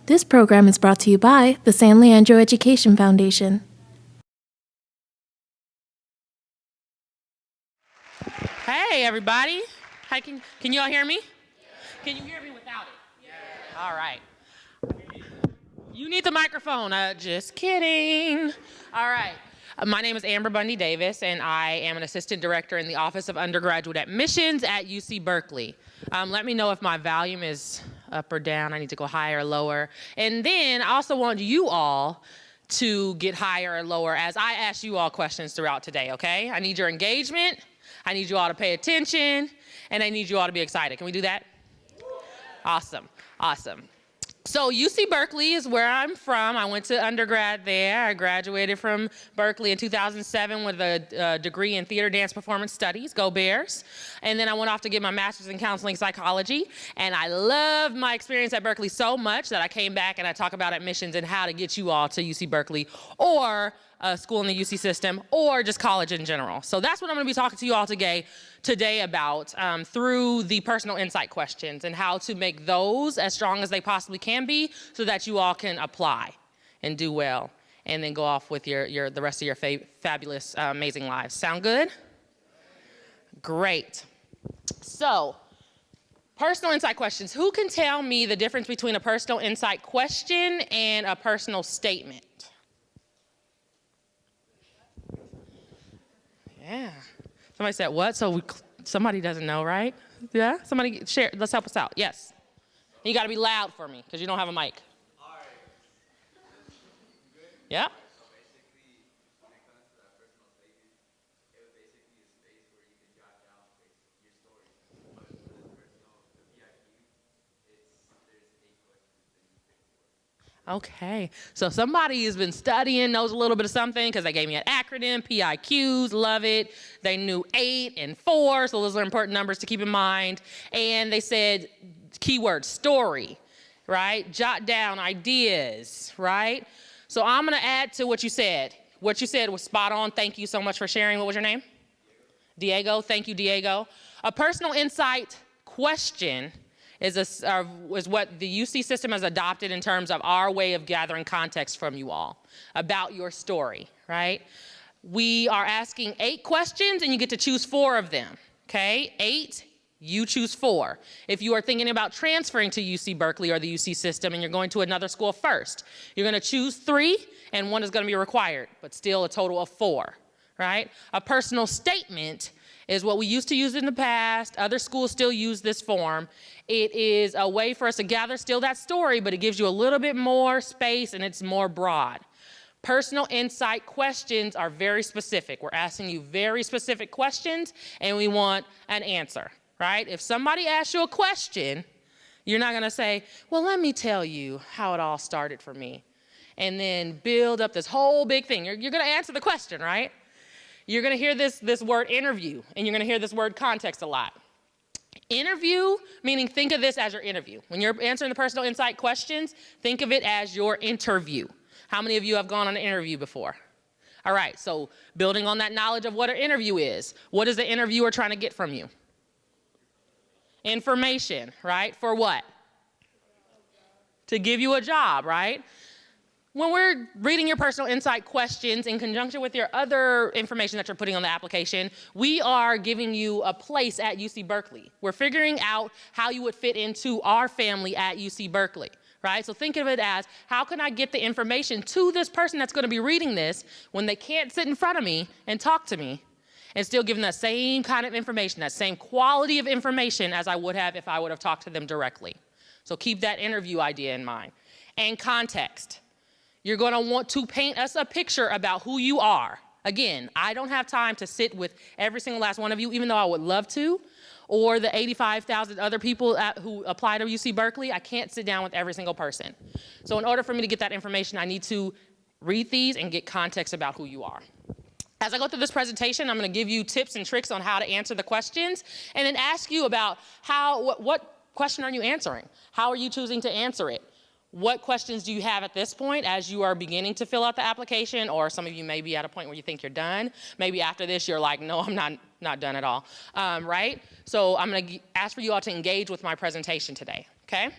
This program is brought to you by the San Leandro Education Foundation. Hey, everybody. Hi, can you all hear me? Can you hear me without it? Yeah. All right. You need the microphone. Just kidding. All right. My name is Amber Bundy Davis, and I am an assistant director in the Office of Undergraduate Admissions at UC Berkeley. Let me know if my volume is up or down. I need to go higher or lower. And then I also want you all to get higher or lower as I ask you all questions throughout today, okay? I need your engagement. I need you all to pay attention, and I need you all to be excited. Can we do that? Awesome, awesome. So UC Berkeley is where I'm from. I went to undergrad there. I graduated from Berkeley in 2007 with a degree in theater, dance, performance studies. Go Bears. And then I went off to get my master's in counseling psychology. And I loved my experience at Berkeley so much that I came back and I talk about admissions and how to get you all to UC Berkeley or a school in the UC system or just college in general. So that's what I'm going to be talking to you all today about through the personal insight questions and how to make those as strong as they possibly can be so that you all can apply and do well and then go off with the rest of your fabulous, amazing lives. Sound good? Great. So, personal insight questions. Who can tell me the difference between a personal insight question and a personal statement? Yeah. Somebody said what? So somebody doesn't know, right? Yeah? Somebody share. Let's help us out. Yes. And you got to be loud for me because you don't have a mic. All right. Yeah? So basically, when it comes to that personal statement, it was basically a space where you can jot down your story. But for this personal, the PIQ, there's 8 questions that you pick for. Okay. So somebody has been studying, knows a little bit of something because they gave me an acronym, PIQs, love it. They knew 8 and 4, so those are important numbers to keep in mind. And they said, keyword, story, right? Jot down ideas, right? So I'm going to add to what you said. What you said was spot on. Thank you so much for sharing. What was your name? Diego. Thank you, Diego. A personal insight question is what the UC system has adopted in terms of our way of gathering context from you all about your story, right? We are asking 8 questions, and you get to choose 4 of them, okay? 8, you choose 4. If you are thinking about transferring to UC Berkeley or the UC system and you're going to another school first, you're going to choose 3, and 1 is going to be required, but still a total of 4, right? A personal statement is what we used to use in the past. Other schools still use this form. It is a way for us to gather still that story, but it gives you a little bit more space and it's more broad. Personal insight questions are very specific. We're asking you very specific questions and we want an answer, right? If somebody asks you a question, you're not gonna say, well, let me tell you how it all started for me. And then build up this whole big thing. You're gonna answer the question, right? You're going to hear this word interview, and you're going to hear this word context a lot. Interview, meaning think of this as your interview. When you're answering the personal insight questions, think of it as your interview. How many of you have gone on an interview before? All right, so building on that knowledge of what an interview is, what is the interviewer trying to get from you? Information, right? For what? To give you a job, right? When we're reading your personal insight questions in conjunction with your other information that you're putting on the application, we are giving you a place at UC Berkeley. We're figuring out how you would fit into our family at UC Berkeley, right? So think of it as, how can I get the information to this person that's going to be reading this when they can't sit in front of me and talk to me and still give them that same kind of information, that same quality of information as I would have if I would have talked to them directly. So keep that interview idea in mind. And context. You're going to want to paint us a picture about who you are. Again, I don't have time to sit with every single last one of you, even though I would love to, or the 85,000 other people who apply to UC Berkeley. I can't sit down with every single person. So in order for me to get that information, I need to read these and get context about who you are. As I go through this presentation, I'm going to give you tips and tricks on how to answer the questions, and then ask you about what question are you answering? How are you choosing to answer it? What questions do you have at this point as you are beginning to fill out the application? Or some of you may be at a point where you think you're done. Maybe after this you're like, no, I'm not done at all, right? So I'm going to ask for you all to engage with my presentation today, okay?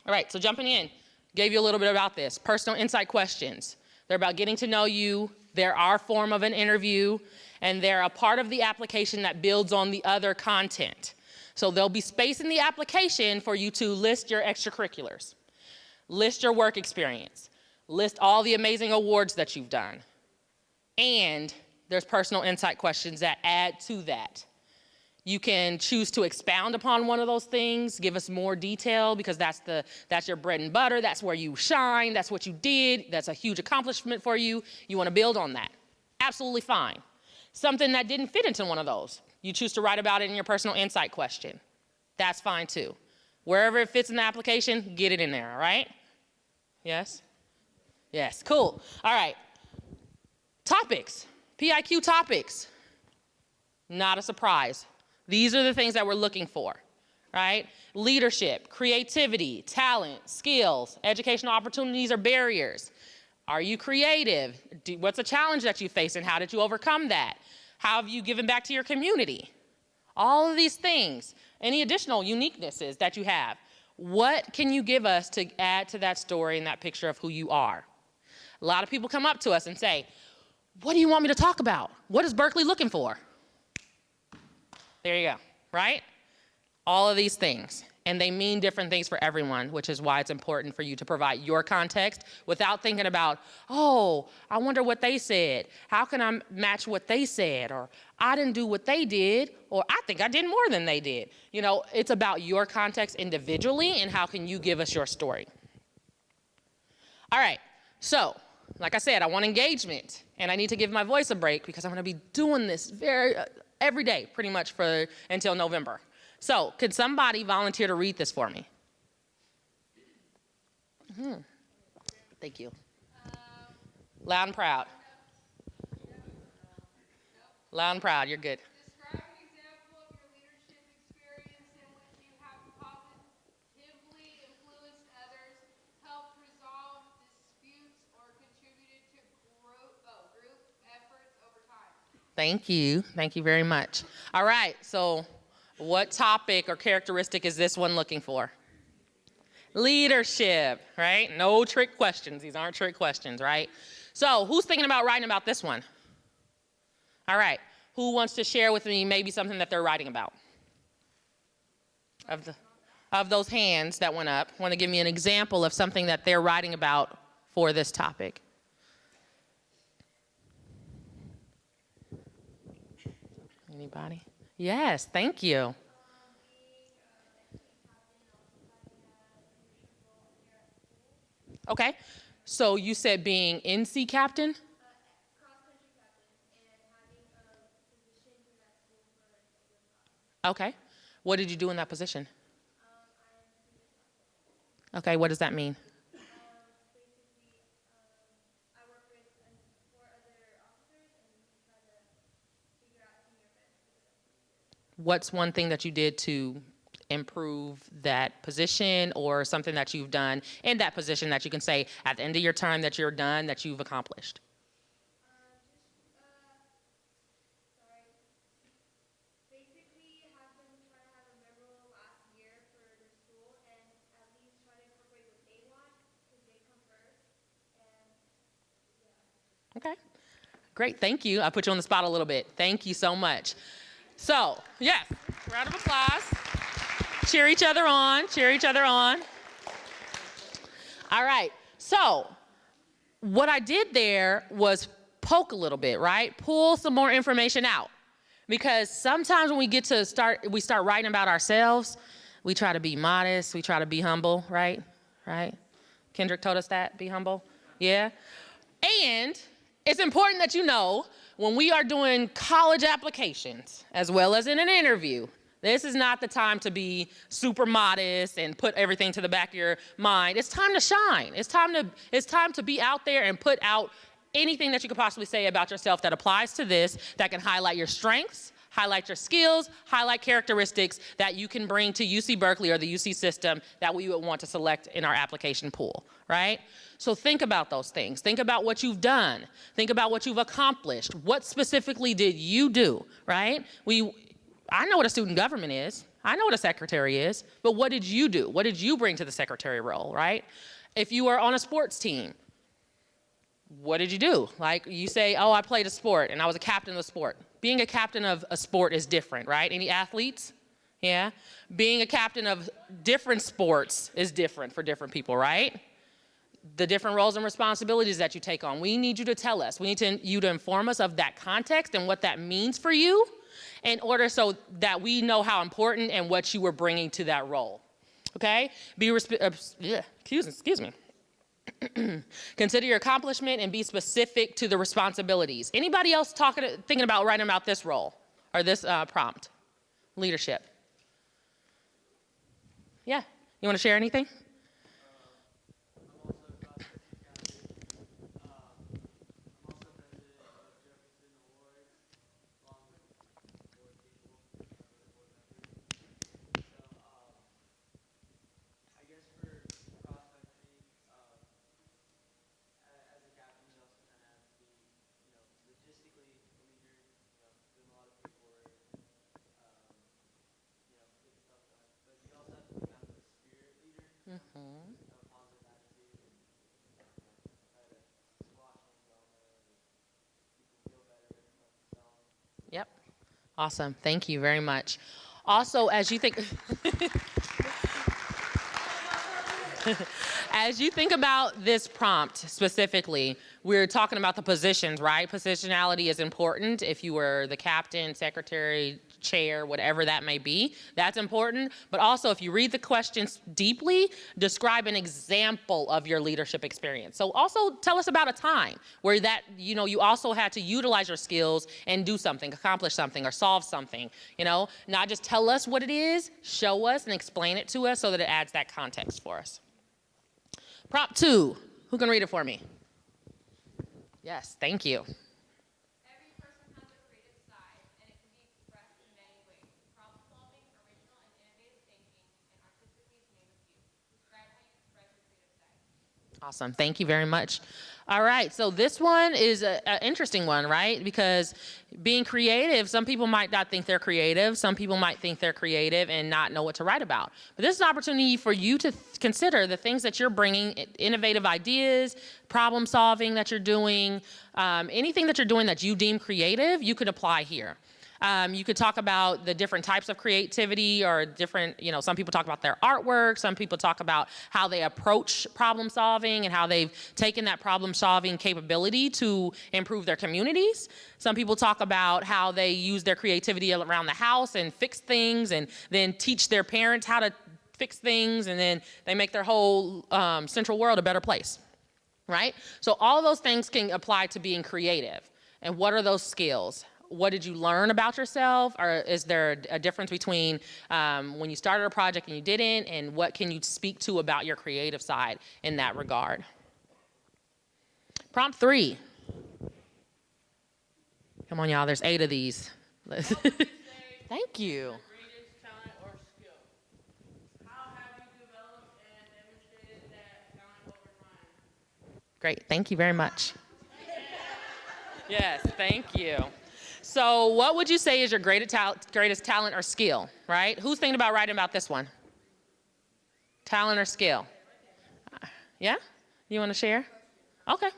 All right, so jumping in. Gave you a little bit about this. Personal insight questions. They're about getting to know you. They're our form of an interview, and they're a part of the application that builds on the other content. So there'll be space in the application for you to list your extracurriculars, list your work experience, list all the amazing awards that you've done. And there's personal insight questions that add to that. You can choose to expound upon one of those things, give us more detail, because that's your bread and butter, that's where you shine, that's what you did, that's a huge accomplishment for you. You want to build on that. Absolutely fine. Something that didn't fit into one of those, you choose to write about it in your personal insight question. That's fine too. Wherever it fits in the application, get it in there, all right? Yes? Yes, cool. All right. Topics, PIQ topics. Not a surprise. These are the things that we're looking for, right? Leadership, creativity, talent, skills, educational opportunities or barriers. Are you creative? What's a challenge that you face and how did you overcome that? How have you given back to your community? All of these things. Any additional uniquenesses that you have. What can you give us to add to that story and that picture of who you are? A lot of people come up to us and say, what do you want me to talk about? What is Berkeley looking for? There you go, right? All of these things. And they mean different things for everyone, which is why it's important for you to provide your context without thinking about, oh, I wonder what they said. How can I match what they said? Or I didn't do what they did, or I think I did more than they did. You know, it's about your context individually and how can you give us your story. All right, so like I said, I want engagement, and I need to give my voice a break because I'm going to be doing this every day pretty much until November. So could somebody volunteer to read this for me? Thank you. Loud and proud. Loud and proud, you're good. Describe an example of your leadership experience in which you have positively influenced others, helped resolve disputes, or contributed to group efforts over time. Thank you. Thank you very much. All right, so what topic or characteristic is this one looking for? Leadership, right? No trick questions. These aren't trick questions, right? So who's thinking about writing about this one? All right. Who wants to share with me maybe something that they're writing about? Of those hands that went up, want to give me an example of something that they're writing about for this topic? Anybody? Yes, thank you. Okay, so you said being NC captain? Cross-country captain and having a position in that school for Okay, what did you do in that position? Okay, what does that mean? basically, I work with 4 other officers and we try to figure out senior events. What's one thing that you did to improve that position, or something that you've done in that position that you can say at the end of your time that you're done that you've accomplished? Basically, have them try to have a memorable last year for the school and at least try to incorporate what they want because they come first. And yeah. Okay, great, thank you. I put you on the spot a little bit. Thank you so much. So, yes, round of applause. Cheer each other on, cheer each other on. All right, so what I did there was poke a little bit, right? Pull some more information out. Because sometimes when we start writing about ourselves, we try to be modest, we try to be humble, right? Right? Kendrick told us that, be humble, yeah? And it's important that you know, when we are doing college applications, as well as in an interview, this is not the time to be super modest and put everything to the back of your mind. It's time to shine. It's time to be out there and put out anything that you could possibly say about yourself that applies to this, that can highlight your strengths, highlight your skills, highlight characteristics that you can bring to UC Berkeley or the UC system that we would want to select in our application pool, right? So think about those things. Think about what you've done. Think about what you've accomplished. What specifically did you do, right? I know what a student government is. I know what a secretary is, but what did you do? What did you bring to the secretary role, right? If you were on a sports team, what did you do? Like you say, oh, I played a sport and I was a captain of the sport. Being a captain of a sport is different, right? Any athletes? Yeah. Being a captain of different sports is different for different people, right? The different roles and responsibilities that you take on. We need you to tell us. We need you to inform us of that context and what that means for you in order so that we know how important and what you were bringing to that role. Okay? Excuse me. Consider your accomplishment and be specific to the responsibilities. Anybody else thinking about writing about this role or this prompt? Leadership. Yeah. You want to share anything? Yep. Awesome. Thank you very much. Also, as you think, as you think about this prompt specifically, we're talking about the positions, right? Positionality is important. If you were the captain, secretary, chair, whatever that may be, that's important. But also, if you read the questions deeply, describe an example of your leadership experience. So also tell us about a time where that, you also had to utilize your skills and do something, accomplish something, or solve something, not just tell us what it is, show us and explain it to us so that it adds that context for us. Prompt 2, who can read it for me? Yes, thank you. Every person has a creative side, and it can be expressed in many ways. Problem solving, original and innovative thinking, and artistically to name a few. Describe how you express your creative side. Awesome. Thank you very much. All right. So this one is an interesting one, right? Because being creative, some people might not think they're creative. Some people might think they're creative and not know what to write about. But this is an opportunity for you to consider the things that you're bringing, innovative ideas, problem solving that you're doing, anything that you're doing that you deem creative, you could apply here. You could talk about the different types of creativity or different, some people talk about their artwork. Some people talk about how they approach problem solving and how they've taken that problem solving capability to improve their communities. Some people talk about how they use their creativity around the house and fix things and then teach their parents how to fix things, and then they make their whole central world a better place, right? So all of those things can apply to being creative. And what are those skills? What did you learn about yourself? Or is there a difference between when you started a project and you didn't, and what can you speak to about your creative side in that regard? Prompt 3. Come on, y'all, there's 8 of these. Thank you. Greatest talent or skill? How have you developed and demonstrated that talent over time? Great, thank you very much. Yes, thank you. So what would you say is your greatest talent or skill, right? Who's thinking about writing about this one? Talent or skill? Yeah? You want to share? Okay.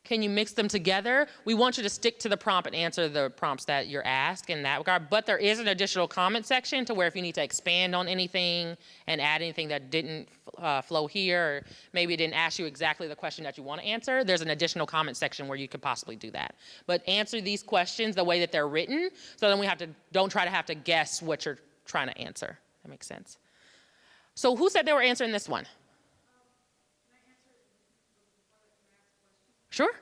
Can you mix them together? We want you to stick to the prompt and answer the prompts that you're asked in that regard. But there is an additional comment section to where if you need to expand on anything and add anything that didn't flow here, or maybe it didn't ask you exactly the question that you want to answer, there's an additional comment section where you could possibly do that. But answer these questions the way that they're written, so then don't try to have to guess what you're trying to answer. That makes sense. So who said they were answering this one? Sure.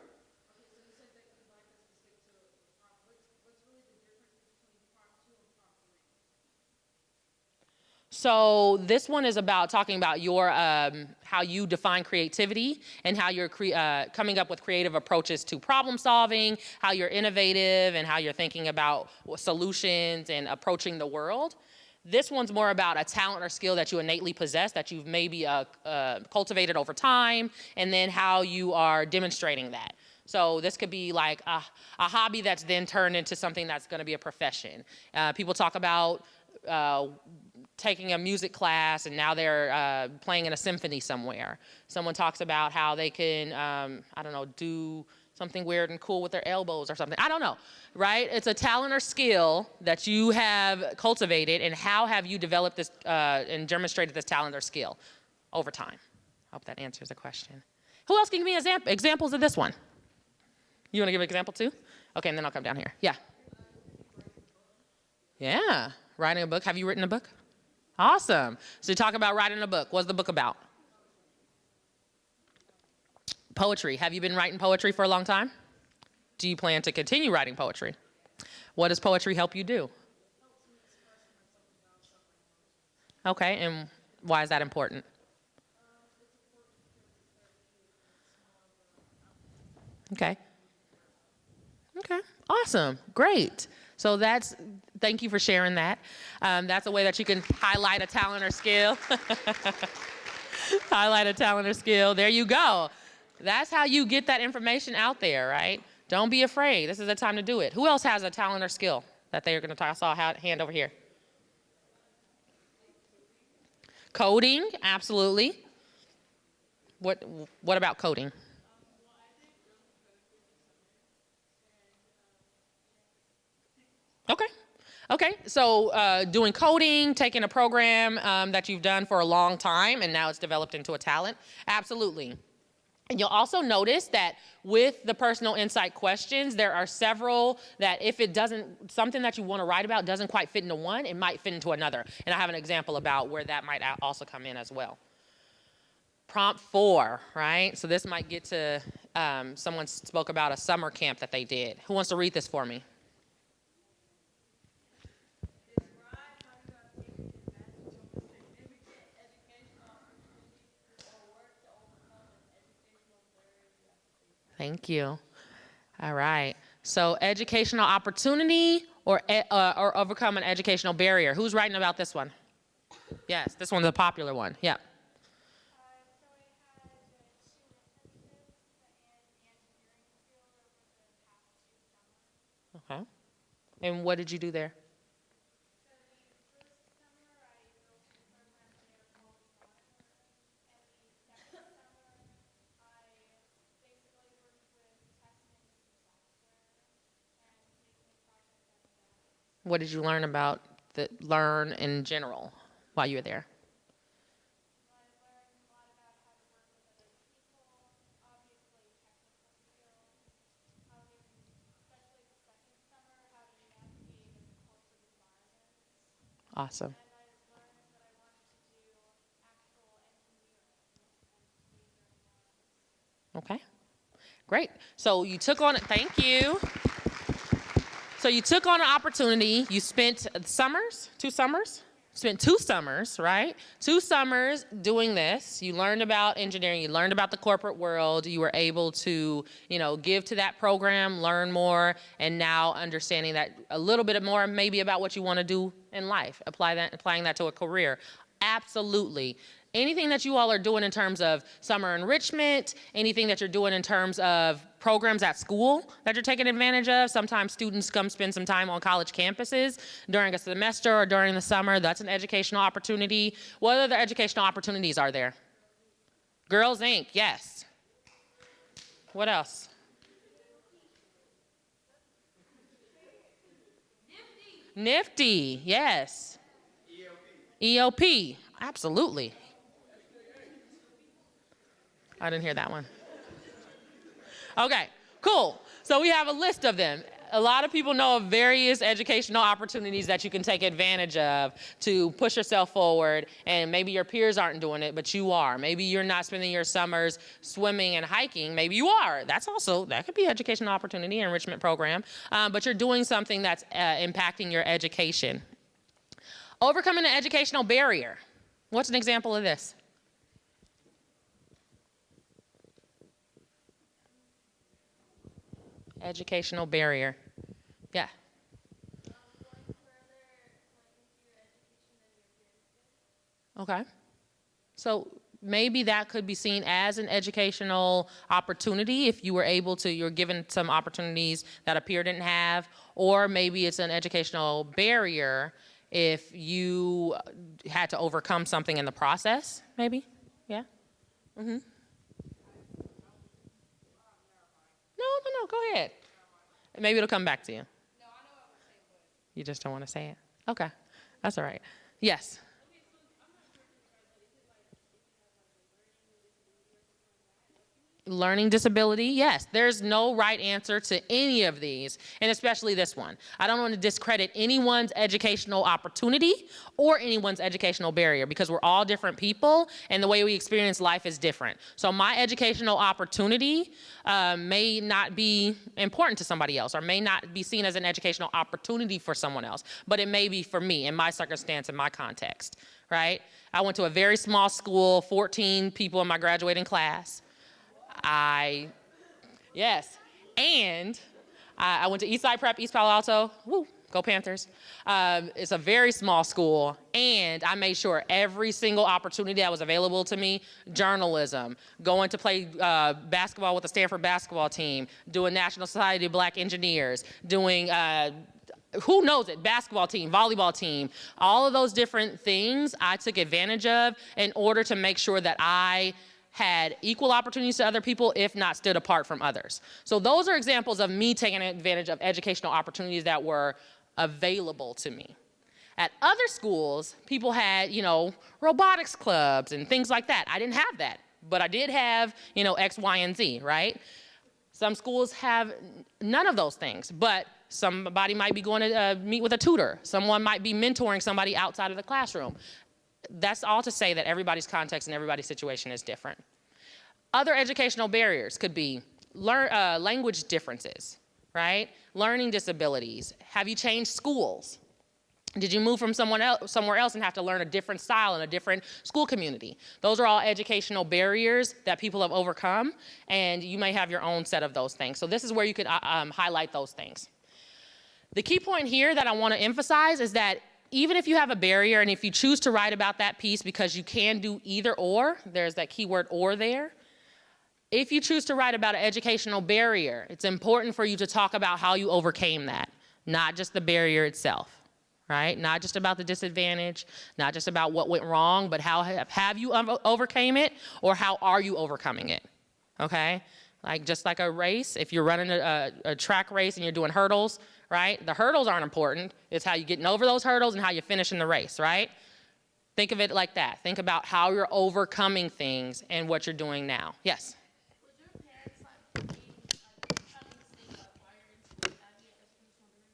So this one is about talking about your how you define creativity and how you're coming up with creative approaches to problem solving, how you're innovative, and how you're thinking about solutions and approaching the world. This one's more about a talent or skill that you innately possess, that you've maybe cultivated over time, and then how you are demonstrating that. So this could be like a hobby that's then turned into something that's going to be a profession. People talk about taking a music class and now they're playing in a symphony somewhere. Someone talks about how they can, I don't know, do something weird and cool with their elbows or something. I don't know, right? It's a talent or skill that you have cultivated, and how have you developed this and demonstrated this talent or skill over time? I hope that answers the question. Who else can give me examples of this one? You want to give an example too? Okay, and then I'll come down here. Yeah. Yeah, writing a book. Have you written a book? Awesome. So you talk about writing a book. What's the book about? Poetry. Have you been writing poetry for a long time? Do you plan to continue writing poetry? What does poetry help you do? Okay, and why is that important? Okay. Okay, awesome, great. So thank you for sharing that. That's a way that you can highlight a talent or skill. Highlight a talent or skill, there you go. That's how you get that information out there, right? Don't be afraid, this is the time to do it. Who else has a talent or skill that they're gonna talk? I saw a hand over here. Coding, absolutely. What about coding? Okay. Okay, so doing coding, taking a program that you've done for a long time and now it's developed into a talent, absolutely. And you'll also notice that with the personal insight questions, there are several that if it doesn't, something that you want to write about doesn't quite fit into one, it might fit into another. And I have an example about where that might also come in as well. Prompt 4, right? So this might get to, someone spoke about a summer camp that they did. Who wants to read this for me? Thank you. All right. So educational opportunity or overcome an educational barrier. Who's writing about this one? Yes, this one's a popular one. Yeah. So I had two internships in the engineering field over the past 2 summers. Okay. And what did you do there? So the first summer I built a program for air quality monitoring, and the second summer I basically worked with testing some software and making a project out of that. What did you learn about learn in general while you were there? I learned a lot about how to work with other people, obviously technical skills, how to, especially the second summer, how to navigate in corporate environments. Awesome. And I learned that I wanted to do actual engineering and major in that. Okay. Great. So you took on it. Thank you. So you took on an opportunity. You spent summers, 2 summers? Spent 2 summers, right? 2 summers doing this. You learned about engineering. You learned about the corporate world. You were able to, give to that program, learn more, and now understanding that a little bit more maybe about what you want to do in life, applying that to a career. Absolutely. Anything that you all are doing in terms of summer enrichment, anything that you're doing in terms of programs at school that you're taking advantage of. Sometimes students come spend some time on college campuses during a semester or during the summer. That's an educational opportunity. What other educational opportunities are there? Girls Inc., yes. What else? Nifty, yes. EOP, absolutely. I didn't hear that one. Okay, cool. So we have a list of them. A lot of people know of various educational opportunities that you can take advantage of to push yourself forward, and maybe your peers aren't doing it, but you are. Maybe you're not spending your summers swimming and hiking. Maybe you are. That could be educational opportunity, enrichment program, but you're doing something that's impacting your education. Overcoming an educational barrier. What's an example of this? Educational barrier. Yeah. Okay. So maybe that could be seen as an educational opportunity if you were able to, you're given some opportunities that a peer didn't have, or maybe it's an educational barrier if you had to overcome something in the process, maybe, yeah? Mm-hmm. No, go ahead. Maybe it'll come back to you. You just don't want to say it? Okay, that's all right. Yes? Learning disability, yes. There's no right answer to any of these, and especially this one. I don't want to discredit anyone's educational opportunity or anyone's educational barrier, because we're all different people and the way we experience life is different. So my educational opportunity may not be important to somebody else, or may not be seen as an educational opportunity for someone else, but it may be for me in my circumstance, in my context, right? I went to a very small school, 14 people in my graduating class. Yes. And I went to Eastside Prep, East Palo Alto. Woo, go Panthers. It's a very small school. And I made sure every single opportunity that was available to me, journalism, going to play basketball with the Stanford basketball team, doing National Society of Black Engineers, doing who knows it, basketball team, volleyball team, all of those different things I took advantage of in order to make sure that I had equal opportunities to other people, if not stood apart from others. So those are examples of me taking advantage of educational opportunities that were available to me. At other schools, people had, robotics clubs and things like that. I didn't have that, but I did have, X, Y, and Z, right? Some schools have none of those things, but somebody might be going to meet with a tutor. Someone might be mentoring somebody outside of the classroom. That's all to say that everybody's context and everybody's situation is different. Other educational barriers could be language differences, right? Learning disabilities. Have you changed schools? Did you move from somewhere else and have to learn a different style in a different school community? Those are all educational barriers that people have overcome, and you may have your own set of those things. So this is where you could highlight those things. The key point here that I want to emphasize is that even if you have a barrier, and if you choose to write about that piece because you can do either or, there's that keyword or there. If you choose to write about an educational barrier, it's important for you to talk about how you overcame that, not just the barrier itself, right? Not just about the disadvantage, not just about what went wrong, but how have you overcame it, or how are you overcoming it, okay? Just like a race, if you're running a track race and you're doing hurdles, right? The hurdles aren't important. It's how you're getting over those hurdles and how you finish in the race, right? Think of it like that. Think about how you're overcoming things and what you're doing now. Yes? Was your parents having the same barriers as having an educational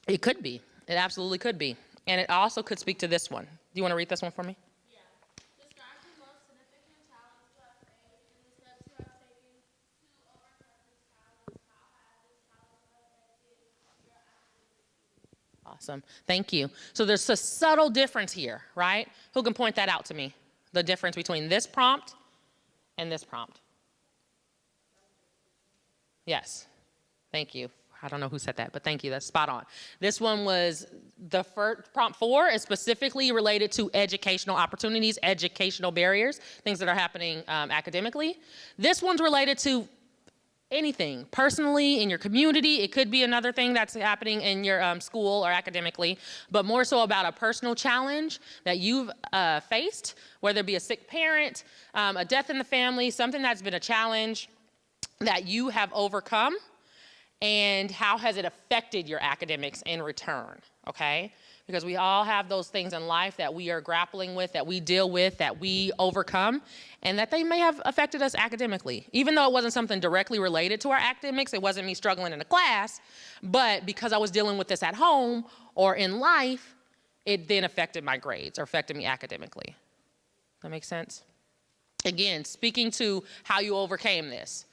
barrier? It could be. It absolutely could be. And it also could speak to this one. Do you want to read this one for me? Yeah. Describe the most significant challenge you have faced and the steps you have taken to overcome this challenge. How has this challenge affected your academic? Awesome. Thank you. So there's a subtle difference here, right? Who can point that out to me? The difference between this prompt and this prompt. Yes. Thank you. I don't know who said that, but thank you. That's spot on. This one was the first, prompt 4 is specifically related to educational opportunities, educational barriers, things that are happening academically. This one's related to anything, personally, in your community. It could be another thing that's happening in your school or academically, but more so about a personal challenge that you've faced, whether it be a sick parent, a death in the family, something that's been a challenge that you have overcome, and how has it affected your academics in return, okay? Because we all have those things in life that we are grappling with, that we deal with, that we overcome, and that they may have affected us academically. Even though it wasn't something directly related to our academics, it wasn't me struggling in a class, but because I was dealing with this at home or in life, it then affected my grades or affected me academically. That makes sense? Again, speaking to how you overcame this.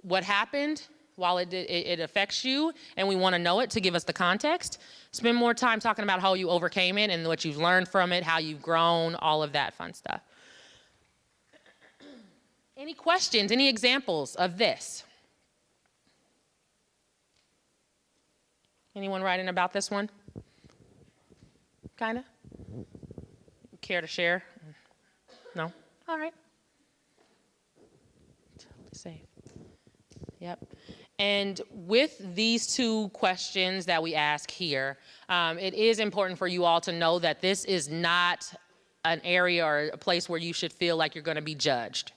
What happened? While it affects you and we want to know it to give us the context, spend more time talking about how you overcame it and what you've learned from it, how you've grown, all of that fun stuff. Any questions, any examples of this? Anyone writing about this one? Kind of? care to share? No? All right. Totally safe. Yep. And with these two questions that we ask here, it is important for you all to know that this is not an area or a place where you should feel like you're going to be judged.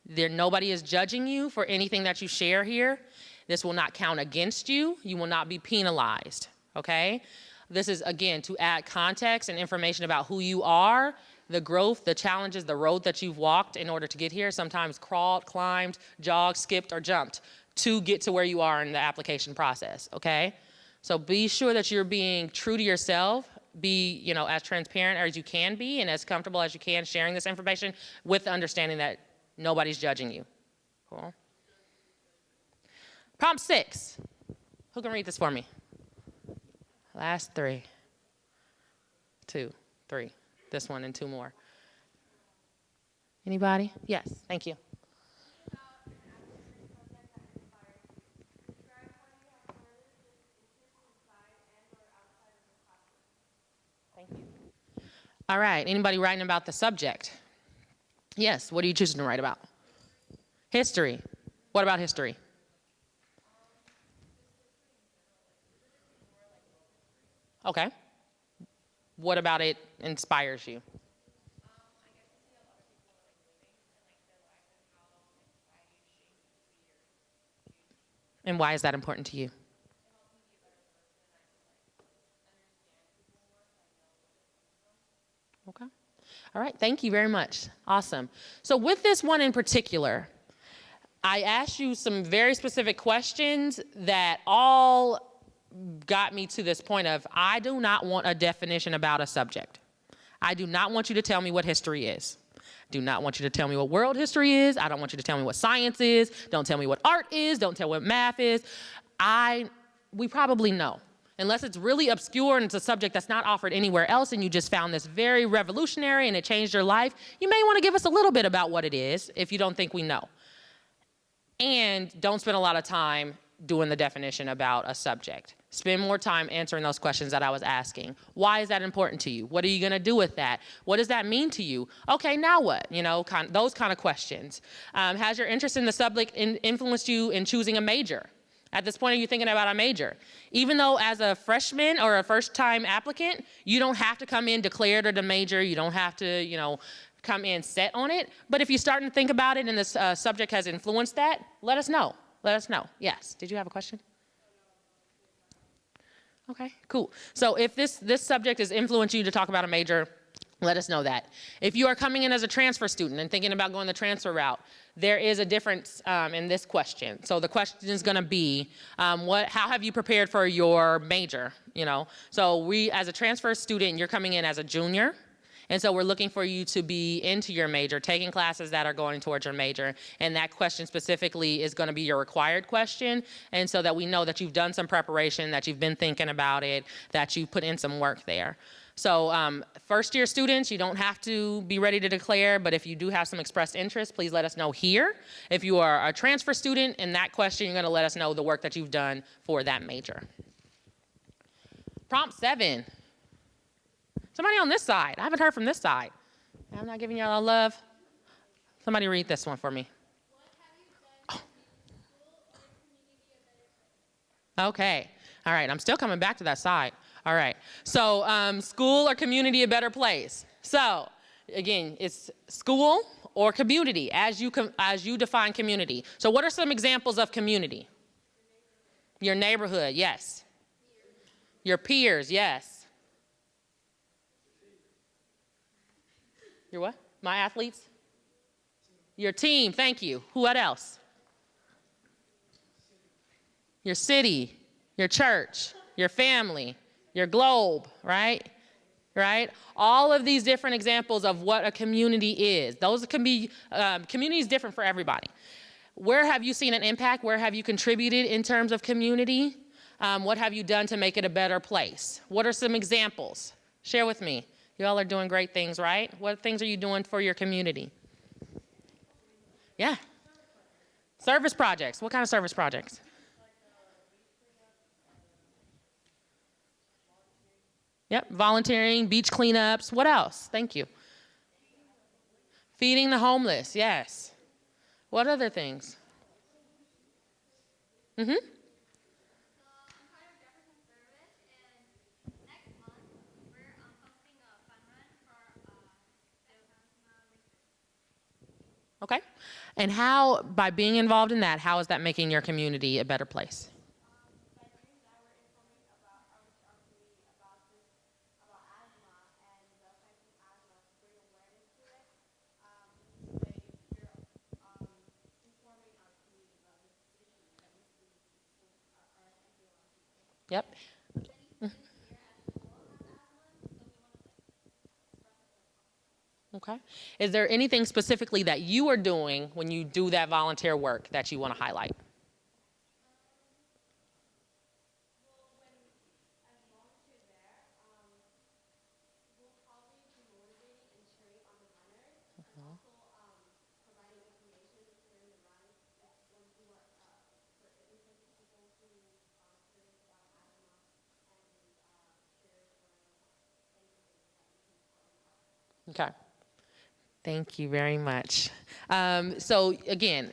Nobody is judging you for anything that you share here. This will not count against you. You will not be penalized, okay? This is, again, to add context and information about who you are, the growth, the challenges, the road that you've walked in order to get here, sometimes crawled, climbed, jogged, skipped, or jumped to get to where you are in the application process, okay? So be sure that you're being true to yourself, be, as transparent as you can be and as comfortable as you can sharing this information with the understanding that nobody's judging you. Cool. Prompt 6. Who can read this for me? Last 3. 2, 3. This one and 2 more. Anybody? Yes, thank you. Thank you. All right, anybody writing about the subject? Yes, what are you choosing to write about? History. What about history? Okay. What about it inspires you? And why is that important to you? Okay. All right, thank you very much. Awesome. So with this one in particular, I asked you some very specific questions that all got me to this point of, I do not want a definition about a subject. I do not want you to tell me what history is. Do not want you to tell me what world history is. I don't want you to tell me what science is. Don't tell me what art is. Don't tell me what math is. We probably know. Unless it's really obscure and it's a subject that's not offered anywhere else and you just found this very revolutionary and it changed your life, you may want to give us a little bit about what it is if you don't think we know. And don't spend a lot of time doing the definition about a subject. Spend more time answering those questions that I was asking. Why is that important to you? What are you going to do with that? What does that mean to you? Okay, now what? Those kind of questions. Has your interest in the subject influenced you in choosing a major? At this point, are you thinking about a major? Even though as a freshman or a first-time applicant, you don't have to come in declared or the major. You don't have to, come in set on it. But if you're starting to think about it and this subject has influenced that, let us know. Let us know. Yes. Did you have a question? Okay, cool. So if this subject has influenced you to talk about a major, let us know that. If you are coming in as a transfer student and thinking about going the transfer route, there is a difference in this question. So the question is going to be, how have you prepared for your major? So as a transfer student, you're coming in as a junior. And so we're looking for you to be into your major, taking classes that are going towards your major. And that question specifically is going to be your required question. And so that we know that you've done some preparation, that you've been thinking about it, that you've put in some work there. So first year students, you don't have to be ready to declare, but if you do have some expressed interest, please let us know here. If you are a transfer student in that question, you're going to let us know the work that you've done for that major. Prompt 7. Somebody on this side. I haven't heard from this side. I'm not giving y'all love. Somebody read this one for me. What have you done to make school or community a better place? Okay. All right. I'm still coming back to that side. All right. So school or community a better place. So again, it's school or community as you define community. So what are some examples of community? Your neighborhood, yes. Your peers, yes. Your what? My athletes? Your team, thank you. What else? Your city, your church, your family, your globe, right? Right? All of these different examples of what a community is. Those can be, community is different for everybody. Where have you seen an impact? Where have you contributed in terms of community? What have you done to make it a better place? What are some examples? Share with me. You all are doing great things, right? What things are you doing for your community? Yeah. Service projects. What kind of service projects? Yep, volunteering, beach cleanups. What else? Thank you. Feeding the homeless, yes. What other things? Mm-hmm. Okay. And how, by being involved in that, how is that making your community a better place? Yep. Okay. Is there anything specifically that you are doing when you do that volunteer work that you want to highlight? Okay. Thank you very much. So again,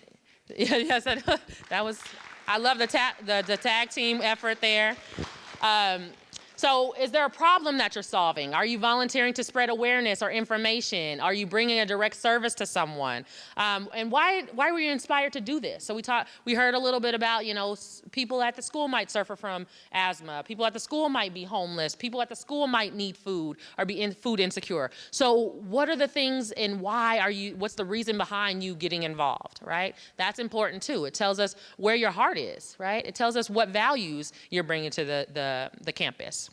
yes, that was. I love the tag team effort there. Um, so, is there a problem that you're solving? Are you volunteering to spread awareness or information? Are you bringing a direct service to someone? And why were you inspired to do this? So we heard a little bit about, people at the school might suffer from asthma. People at the school might be homeless. People at the school might need food or be food insecure. So, what are the things and what's the reason behind you getting involved, right? That's important too. It tells us where your heart is, right? It tells us what values you're bringing to the campus.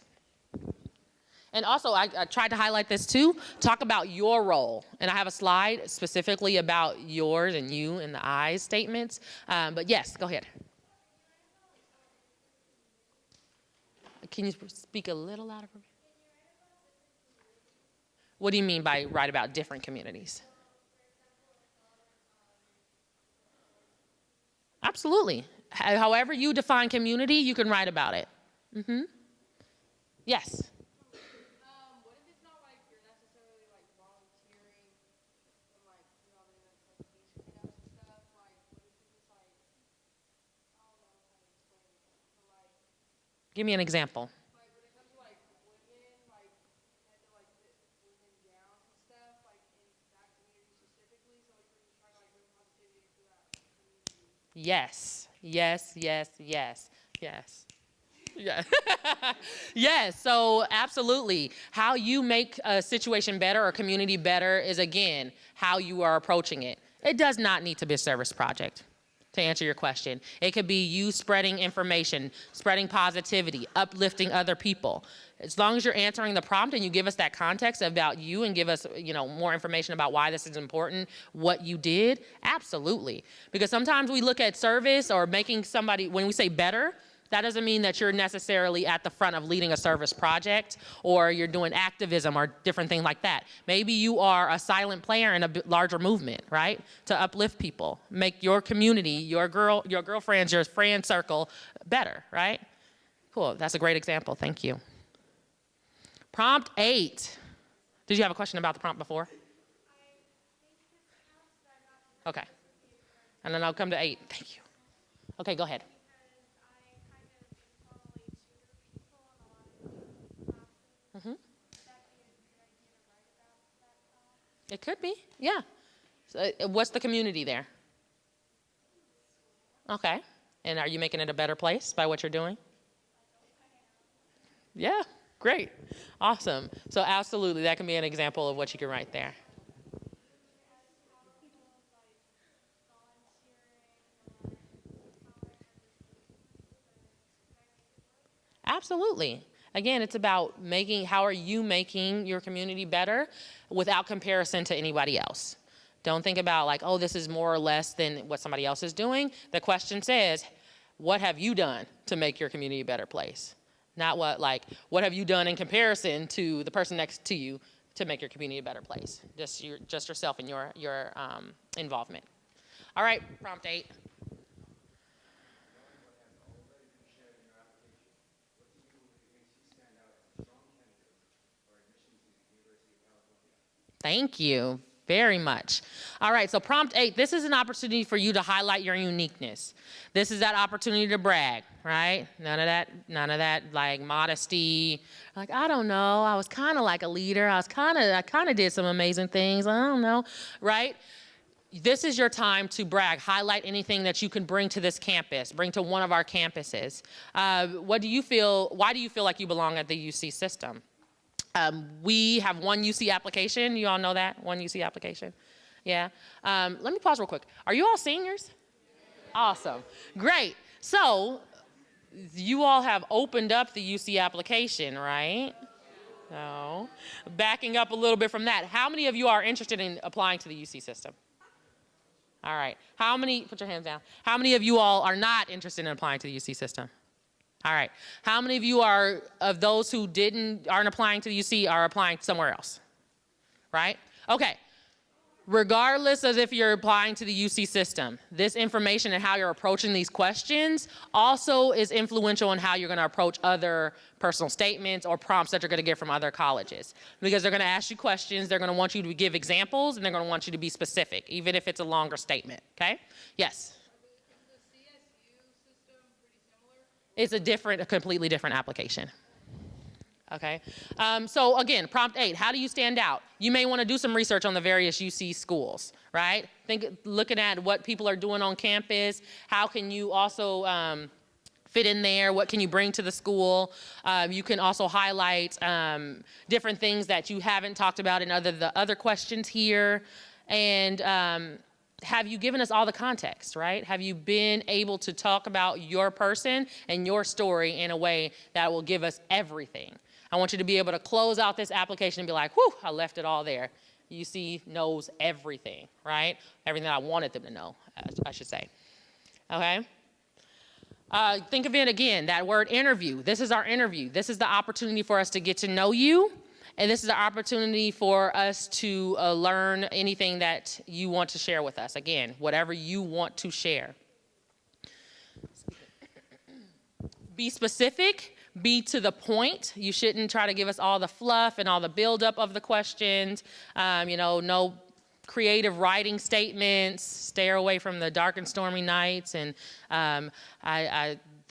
And also, I tried to highlight this too. Talk about your role. And I have a slide specifically about yours and you and the I statements. But yes, go ahead. Can you speak a little louder for me? What do you mean by write about different communities? Absolutely. However you define community, you can write about it. Mm-hmm. Yes. What if it's not like you're necessarily like volunteering and like like beach cleanups and stuff? Like, what if it's just like I don't know how to explain it, but like Give me an example. when it comes to like women, like had to like put women down and stuff, like in that community specifically. So like we're just trying to like bring positivity to that community. Yes. Yes, yes, yes, yes. Yeah. Yes, so absolutely. How you make a situation better or a community better is, again, how you are approaching it. It does not need to be a service project, to answer your question. It could be you spreading information, spreading positivity, uplifting other people. As long as you're answering the prompt and you give us that context about you and give us, more information about why this is important, what you did, absolutely. Because sometimes we look at service or making somebody, when we say better, that doesn't mean that you're necessarily at the front of leading a service project or you're doing activism or different things like that. Maybe you are a silent player in a larger movement, right? To uplift people, make your community, your girlfriends, your friend circle better, right? Cool, that's a great example, thank you. Prompt 8. Did you have a question about the prompt before? Okay, and then I'll come to 8, thank you. Okay, go ahead. Mm-hmm. It could be, yeah. So, what's the community there? Okay. And are you making it a better place by what you're doing? Yeah, great. Awesome. So absolutely, that can be an example of what you can write there. Absolutely. Again, it's about how are you making your community better without comparison to anybody else. Don't think about like, oh, this is more or less than what somebody else is doing. The question says, what have you done to make your community a better place? Not what have you done in comparison to the person next to you to make your community a better place? Just yourself and your involvement. All right, prompt 8. Thank you. Very much. All right, so prompt 8, this is an opportunity for you to highlight your uniqueness. This is that opportunity to brag, right? None of that like modesty. Like, I don't know, I was kind of like a leader. I kind of did some amazing things. I don't know, right? This is your time to brag, highlight anything that you can bring to this campus, bring to one of our campuses. Why do you feel like you belong at the UC system? We have one UC application. You all know that? One UC application? Yeah. Let me pause real quick. Are you all seniors? Awesome. Great. So you all have opened up the UC application, right? No. Backing up a little bit from that, how many of you are interested in applying to the UC system? All right. Put your hands down. How many of you all are not interested in applying to the UC system? All right. How many of you of those who aren't applying to the UC are applying somewhere else? Right? Okay. Regardless of if you're applying to the UC system, this information and how you're approaching these questions also is influential in how you're going to approach other personal statements or prompts that you're going to get from other colleges. Because they're going to ask you questions, they're going to want you to give examples, and they're going to want you to be specific, even if it's a longer statement. Okay? Yes? It's a completely different application. Okay. So again, prompt 8, how do you stand out? You may want to do some research on the various UC schools, right? Looking at what people are doing on campus. How can you also fit in there? What can you bring to the school? You can also highlight different things that you haven't talked about in the other questions here. And have you given us all the context, right? Have you been able to talk about your person and your story in a way that will give us everything? I want you to be able to close out this application and be like, whew, I left it all there. UC knows everything, right? Everything I wanted them to know, I should say. Okay? Think of it again, that word interview. This is our interview. This is the opportunity for us to get to know you. And this is an opportunity for us to learn anything that you want to share with us. Again, whatever you want to share. Be specific, be to the point. You shouldn't try to give us all the fluff and all the buildup of the questions. No creative writing statements. Stay away from the dark and stormy nights. And the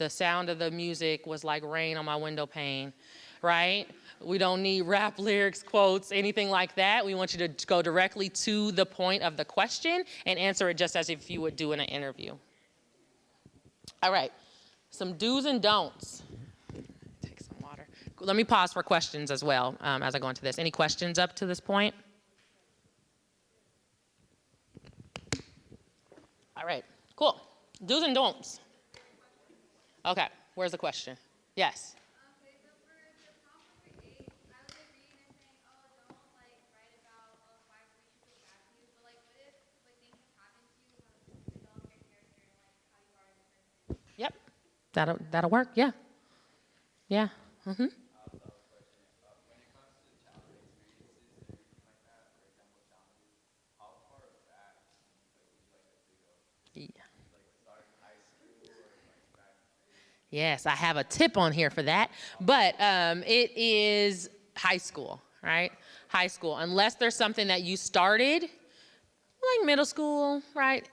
sound of the music was like rain on my window pane, right? We don't need rap lyrics, quotes, anything like that. We want you to go directly to the point of the question and answer it just as if you would do in an interview. All right, some do's and don'ts. Take some water. Let me pause for questions as well as I go into this. Any questions up to this point? All right, cool. Do's and don'ts. Okay, where's the question? Yes. Yep, that'll work. Yeah, yeah. Mm-hmm. Yes, I have a tip on here for that, but it is high school, right? High school, unless there's something that you started, like middle school, right?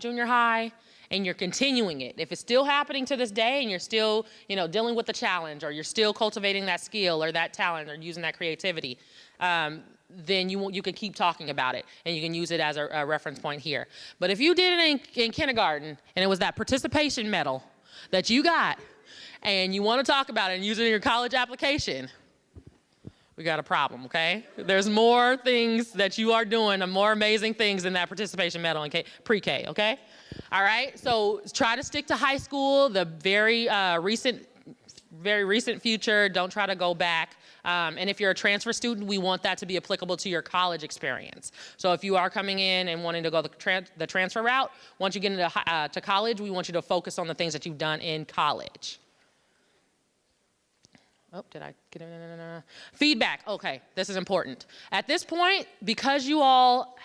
Junior high, and you're continuing it. If it's still happening to this day and you're still, dealing with the challenge, or you're still cultivating that skill or that talent or using that creativity, then you can keep talking about it and you can use it as a reference point here. But if you did it in kindergarten and it was that participation medal that you got and you want to talk about it and use it in your college application, we got a problem, okay? There's more things that you are doing, more amazing things than that participation medal in pre-K, okay? All right, so try to stick to high school, the very recent future. Don't try to go back. And if you're a transfer student, we want that to be applicable to your college experience. So if you are coming in and wanting to go the transfer route, once you get into to college, we want you to focus on the things that you've done in college. Oh, did I get it? Feedback. Okay, this is important. At this point, because you all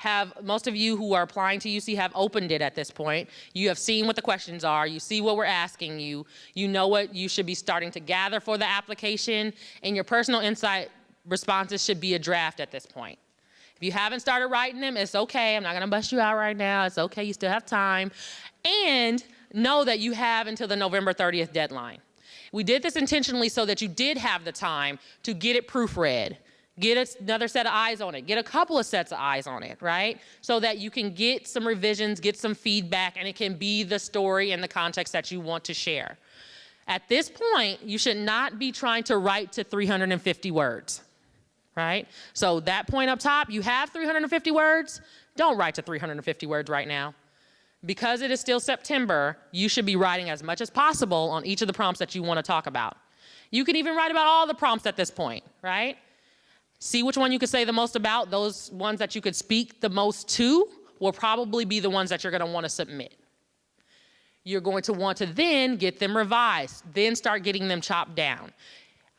most of you who are applying to UC have opened it at this point, you have seen what the questions are, you see what we're asking you, you know what you should be starting to gather for the application, and your personal insight responses should be a draft at this point. If If you haven't started writing them, it's okay. I'm not gonna bust you out right now. It's okay, you still have time. And know that you have until the November 30th deadline. We did this intentionally so that you did have the time to get it proofread, get another set of eyes on it, get a couple of sets of eyes on it, right? So that you can get some revisions, get some feedback, and it can be the story and the context that you want to share. At this point, you should not be trying to write to 350 words, right? So that point up top, you have 350 words, don't write to 350 words right now. Because it is still September, you should be writing as much as possible on each of the prompts that you want to talk about. You can even write about all the prompts at this point, right? See which one you could say the most about. Those ones that you could speak the most to will probably be the ones that you're going to want to submit. You're going to want to then get them revised, then start getting them chopped down.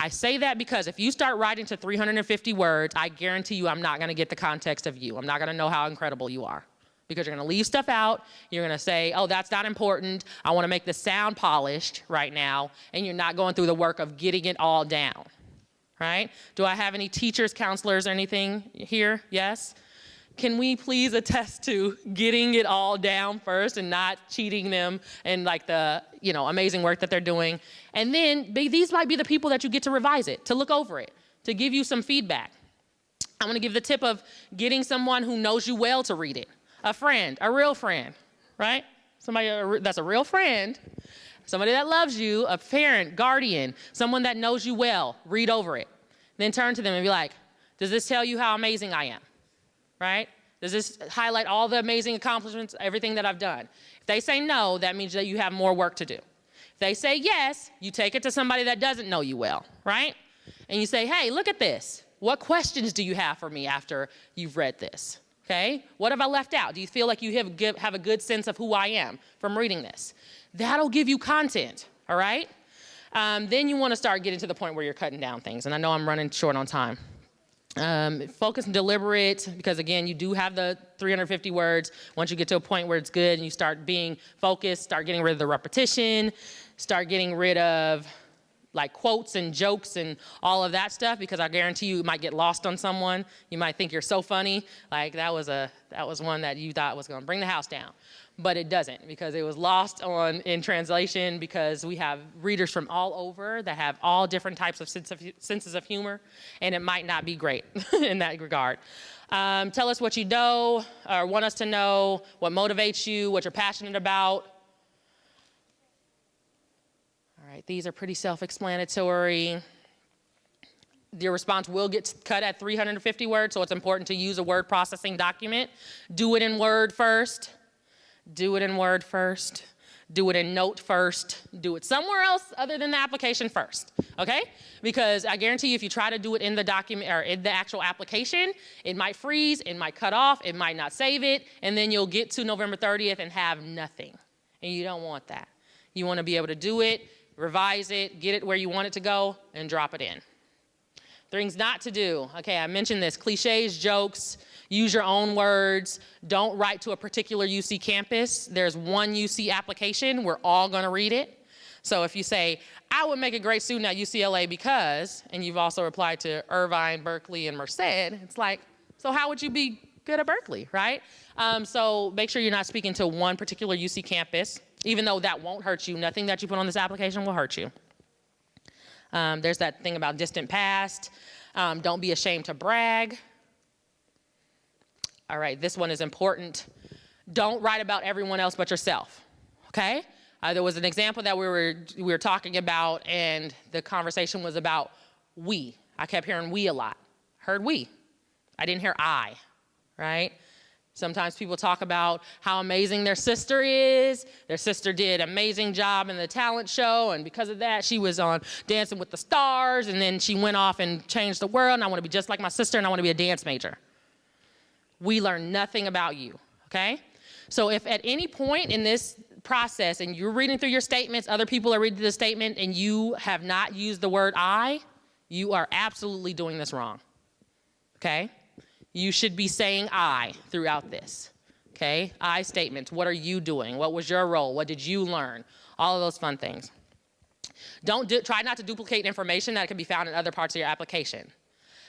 I say that because if you start writing to 350 words, I guarantee you I'm not going to get the context of you. I'm not going to know how incredible you are. Because you're going to leave stuff out. You're going to say, oh, that's not important. I want to make this sound polished right now. And you're not going through the work of getting it all down, right? Do I have any teachers, counselors, or anything here? Yes? Can we please attest to getting it all down first and not cheating them and like the, amazing work that they're doing? And then these might be the people that you get to revise it, to look over it, to give you some feedback. I'm going to give the tip of getting someone who knows you well to read it. A friend, a real friend, right? Somebody that's a real friend, somebody that loves you, a parent, guardian, someone that knows you well, read over it. Then turn to them and be like, does this tell you how amazing I am, right? Does this highlight all the amazing accomplishments, everything that I've done? If they say no, that means that you have more work to do. If they say yes, you take it to somebody that doesn't know you well, right? And you say, hey, look at this. What questions do you have for me after you've read this? Okay, what have I left out? Do you feel like you have a good sense of who I am from reading this? That'll give you content, all right? Then you want to start getting to the point where you're cutting down things. And I know I'm running short on time. Focus and deliberate, because again, you do have the 350 words. Once you get to a point where it's good and you start being focused, start getting rid of the repetition, start getting rid of like quotes and jokes and all of that stuff, because I guarantee you might get lost on someone. You might think you're so funny, like that was one that you thought was going to bring the house down, but it doesn't, because it was lost in translation, because we have readers from all over that have all different types of senses of humor, and it might not be great in that regard. Tell us what you know or want us to know, what motivates you, what you're passionate about. All right, these are pretty self-explanatory. Your response will get cut at 350 words, so it's important to use a word processing document. Do it in Word first. Do it in Word first. Do it in Note first. Do it somewhere else other than the application first, okay? Because I guarantee you if you try to do it in the document or in the actual application, it might freeze, it might cut off, it might not save it, and then you'll get to November 30th and have nothing. And you don't want that. You want to be able to do it, revise it, get it where you want it to go, and drop it in. Things not to do. Okay, I mentioned this. Cliches, jokes, use your own words. Don't write to a particular UC campus. There's one UC application. We're all going to read it. So if you say, I would make a great student at UCLA because, and you've also replied to Irvine, Berkeley, and Merced, it's like, so how would you be good at Berkeley, right? So make sure you're not speaking to one particular UC campus, even though that won't hurt you. Nothing that you put on this application will hurt you. There's that thing about distant past. Don't be ashamed to brag. All right, this one is important. Don't write about everyone else but yourself, okay? There was an example that we were talking about, and the conversation was about we. I kept hearing we a lot. Heard we. I didn't hear I, right? Sometimes people talk about how amazing their sister is. Their sister did an amazing job in the talent show, and because of that, she was on Dancing with the Stars, and then she went off and changed the world, and I want to be just like my sister, and I want to be a dance major. We learn nothing about you, okay? So if at any point in this process, and you're reading through your statements, other people are reading the statement, and you have not used the word I, you are absolutely doing this wrong, okay? You should be saying I throughout this, okay? I statements. What are you doing? What was your role? What did you learn? All of those fun things. Try not to duplicate information that can be found in other parts of your application.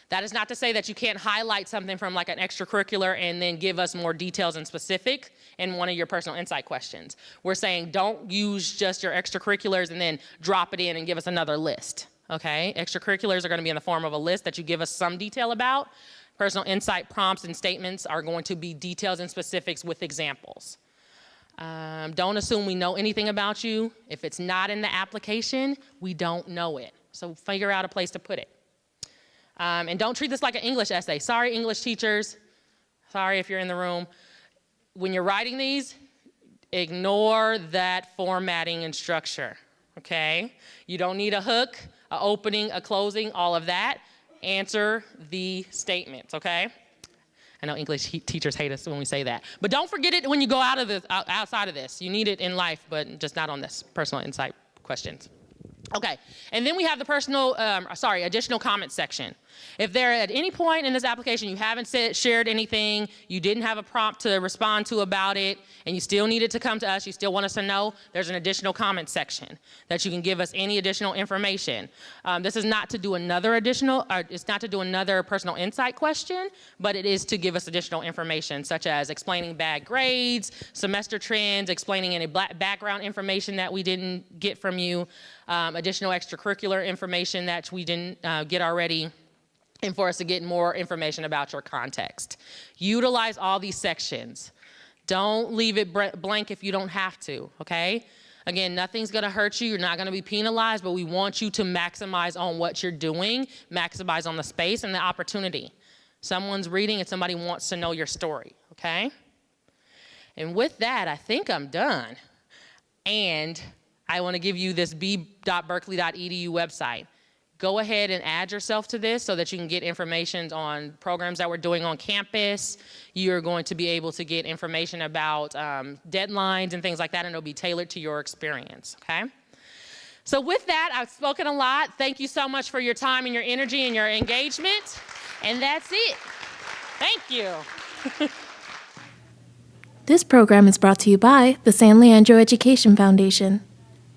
That is not to say that you can't highlight something from like an extracurricular and then give us more details and specific in one of your personal insight questions. We're saying don't use just your extracurriculars and then drop it in and give us another list, okay? Extracurriculars are gonna be in the form of a list that you give us some detail about. Personal insight prompts and statements are going to be details and specifics with examples. Don't assume we know anything about you. If it's not in the application, we don't know it. So figure out a place to put it. And don't treat this like an English essay. Sorry, English teachers. Sorry if you're in the room. When you're writing these, ignore that formatting and structure, okay? You don't need a hook, a opening, a closing, all of that. Answer the statements, okay? I know English teachers hate us when we say that. But don't forget it when you go outside of this. You need it in life, but just not on this personal insight questions. Okay, and then we have the additional comment section. If there at any point in this application you haven't shared anything, you didn't have a prompt to respond to about it, and you still need it to come to us, you still want us to know, there's an additional comment section that you can give us any additional information. This is not to do it's not to do another personal insight question, but it is to give us additional information, such as explaining bad grades, semester trends, explaining any background information that we didn't get from you, additional extracurricular information that we didn't get already, and for us to get more information about your context. Utilize all these sections. Don't leave it blank if you don't have to, okay? Again, nothing's gonna hurt you, you're not gonna be penalized, but we want you to maximize on what you're doing, maximize on the space and the opportunity. Someone's reading and somebody wants to know your story, okay? And with that, I think I'm done. And I wanna give you this b.berkeley.edu website. Go ahead and add yourself to this so that you can get information on programs that we're doing on campus. You're going to be able to get information about deadlines and things like that, and it'll be tailored to your experience, okay? So with that, I've spoken a lot. Thank you so much for your time and your energy and your engagement, and that's it. Thank you. This program is brought to you by the San Leandro Education Foundation.